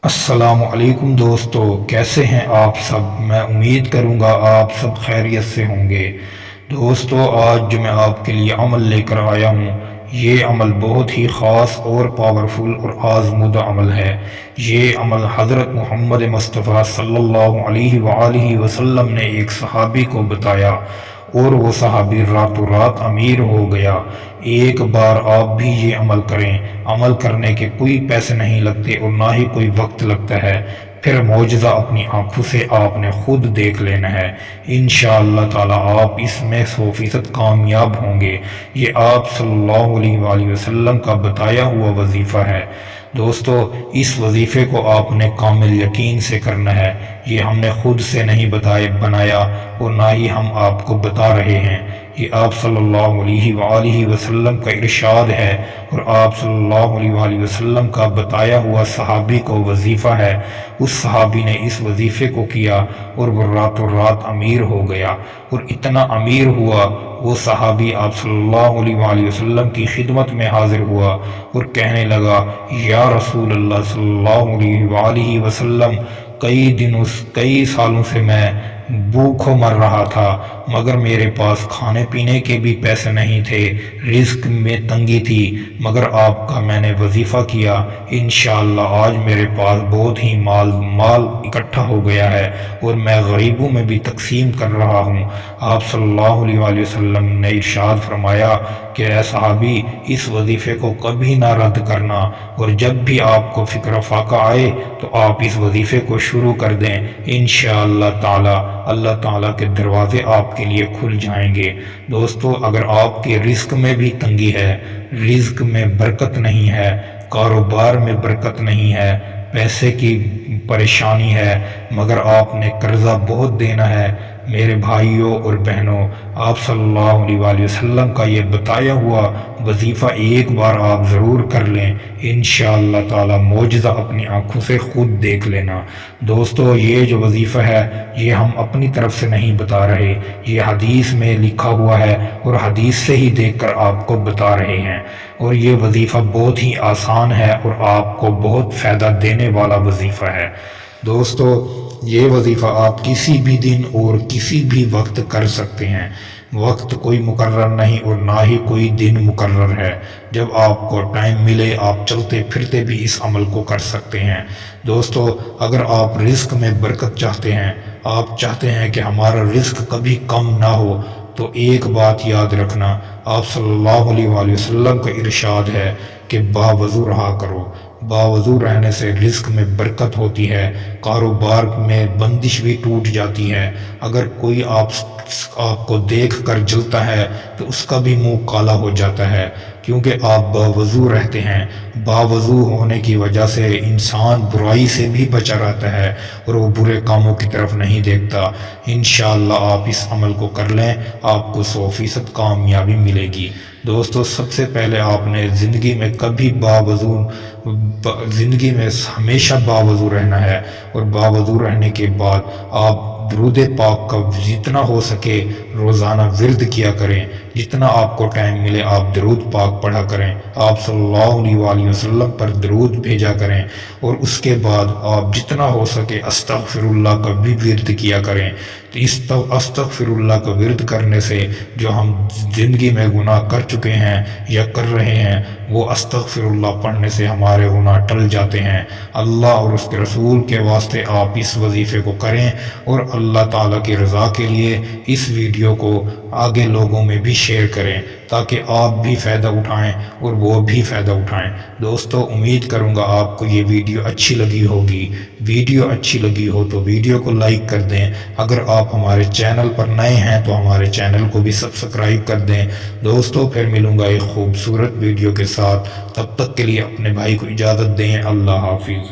السلام علیکم دوستو، کیسے ہیں آپ سب؟ میں امید کروں گا آپ سب خیریت سے ہوں گے۔ دوستو، آج جو میں آپ کے لیے عمل لے کر آیا ہوں، یہ عمل بہت ہی خاص اور پاورفل اور آزمودہ عمل ہے۔ یہ عمل حضرت محمد مصطفیٰ صلی اللہ علیہ وآلہ وسلم نے ایک صحابی کو بتایا اور وہ صحابی راتوں رات امیر ہو گیا۔ ایک بار آپ بھی یہ عمل کریں۔ عمل کرنے کے کوئی پیسے نہیں لگتے اور نہ ہی کوئی وقت لگتا ہے، پھر معجزہ اپنی آنکھوں سے آپ نے خود دیکھ لینا ہے۔ انشاءاللہ تعالی آپ اس میں 100% کامیاب ہوں گے۔ یہ آپ صلی اللہ علیہ وآلہ وسلم کا بتایا ہوا وظیفہ ہے۔ دوستو، اس وظیفے کو آپ نے کامل یقین سے کرنا ہے۔ یہ ہم نے خود سے نہیں بنایا اور نہ ہی ہم آپ کو بتا رہے ہیں۔ یہ آپ صلی اللہ علیہ وآلہ وسلم کا ارشاد ہے اور آپ صلی اللہ علیہ وآلہ وسلم کا بتایا ہوا صحابی کو وظیفہ ہے۔ اس صحابی نے اس وظیفے کو کیا اور وہ راتوں رات امیر ہو گیا، اور اتنا امیر ہوا وہ صحابی آپ صلی اللہ علیہ وآلہ وسلم کی خدمت میں حاضر ہوا اور کہنے لگا، یا رسول اللہ صلی اللہ علیہ وآلہ وسلم، کئی سالوں سے میں بھوکھوں مر رہا تھا، مگر میرے پاس کھانے پینے کے بھی پیسے نہیں تھے، رزق میں تنگی تھی، مگر آپ کا میں نے وظیفہ کیا، انشاءاللہ آج میرے پاس بہت ہی مال اکٹھا ہو گیا ہے اور میں غریبوں میں بھی تقسیم کر رہا ہوں۔ آپ صلی اللہ علیہ وآلہ وسلم نے ارشاد فرمایا کہ اے صحابی، اس وظیفے کو کبھی نہ رد کرنا، اور جب بھی آپ کو فکر فاقہ آئے تو آپ اس وظیفے کو شروع کر دیں۔ انشاءاللہ تعالی اللہ تعالیٰ کے دروازے آپ کے لیے کھل جائیں گے۔ دوستو، اگر آپ کے رزق میں بھی تنگی ہے، رزق میں برکت نہیں ہے، کاروبار میں برکت نہیں ہے، پیسے کی پریشانی ہے، مگر آپ نے قرضہ بہت دینا ہے، میرے بھائیوں اور بہنوں، آپ صلی اللہ علیہ وآلہ وسلم کا یہ بتایا ہوا وظیفہ ایک بار آپ ضرور کر لیں، انشاءاللہ تعالی معجزہ اپنی آنکھوں سے خود دیکھ لینا۔ دوستو، یہ جو وظیفہ ہے یہ ہم اپنی طرف سے نہیں بتا رہے، یہ حدیث میں لکھا ہوا ہے اور حدیث سے ہی دیکھ کر آپ کو بتا رہے ہیں، اور یہ وظیفہ بہت ہی آسان ہے اور آپ کو بہت فائدہ دینے والا وظیفہ ہے۔ دوستو، یہ وظیفہ آپ کسی بھی دن اور کسی بھی وقت کر سکتے ہیں۔ وقت کوئی مقرر نہیں اور نہ ہی کوئی دن مقرر ہے، جب آپ کو ٹائم ملے آپ چلتے پھرتے بھی اس عمل کو کر سکتے ہیں۔ دوستو، اگر آپ رزق میں برکت چاہتے ہیں، آپ چاہتے ہیں کہ ہمارا رزق کبھی کم نہ ہو، تو ایک بات یاد رکھنا، آپ صلی اللہ علیہ وآلہ وسلم کا ارشاد ہے کہ باوضو رہا کرو۔ باوضو رہنے سے رزق میں برکت ہوتی ہے، کاروبار میں بندش بھی ٹوٹ جاتی ہے۔ اگر کوئی آپ کو دیکھ کر جلتا ہے تو اس کا بھی منہ کالا ہو جاتا ہے، کیونکہ آپ باوضو رہتے ہیں۔ باوضو ہونے کی وجہ سے انسان برائی سے بھی بچا رہتا ہے اور وہ برے کاموں کی طرف نہیں دیکھتا۔ انشاءاللہ آپ اس عمل کو کر لیں، آپ کو 100% کامیابی ملے گی۔ دوستو، سب سے پہلے آپ نے زندگی میں ہمیشہ باوضو رہنا ہے، اور باوضو رہنے کے بعد آپ درود پاک کا جتنا ہو سکے روزانہ ورد کیا کریں، جتنا آپ کو ٹائم ملے آپ درود پاک پڑھا کریں، آپ صلی اللہ علیہ وآلہ وسلم پر درود بھیجا کریں، اور اس کے بعد آپ جتنا ہو سکے استغفر اللہ کا بھی ورد کیا کریں۔ تو اس استغفر اللہ کا ورد کرنے سے جو ہم زندگی میں گناہ کر چکے ہیں یا کر رہے ہیں، وہ استغفر اللہ پڑھنے سے ہمارے گناہ ٹل جاتے ہیں۔ اللہ اور اس کے رسول کے واسطے آپ اس وظیفے کو کریں، اور اللہ تعالیٰ کی رضا کے لیے اس ویڈیو کو آگے لوگوں میں بھی شیئر کریں، تاکہ آپ بھی فائدہ اٹھائیں اور وہ بھی فائدہ اٹھائیں۔ دوستو، امید کروں گا آپ کو یہ ویڈیو اچھی لگی ہوگی۔ ویڈیو اچھی لگی ہو تو ویڈیو کو لائک کر دیں۔ اگر آپ ہمارے چینل پر نئے ہیں تو ہمارے چینل کو بھی سبسکرائب کر دیں۔ دوستو، پھر ملوں گا ایک خوبصورت ویڈیو کے ساتھ، تب تک کے لیے اپنے بھائی کو اجازت دیں۔ اللہ حافظ۔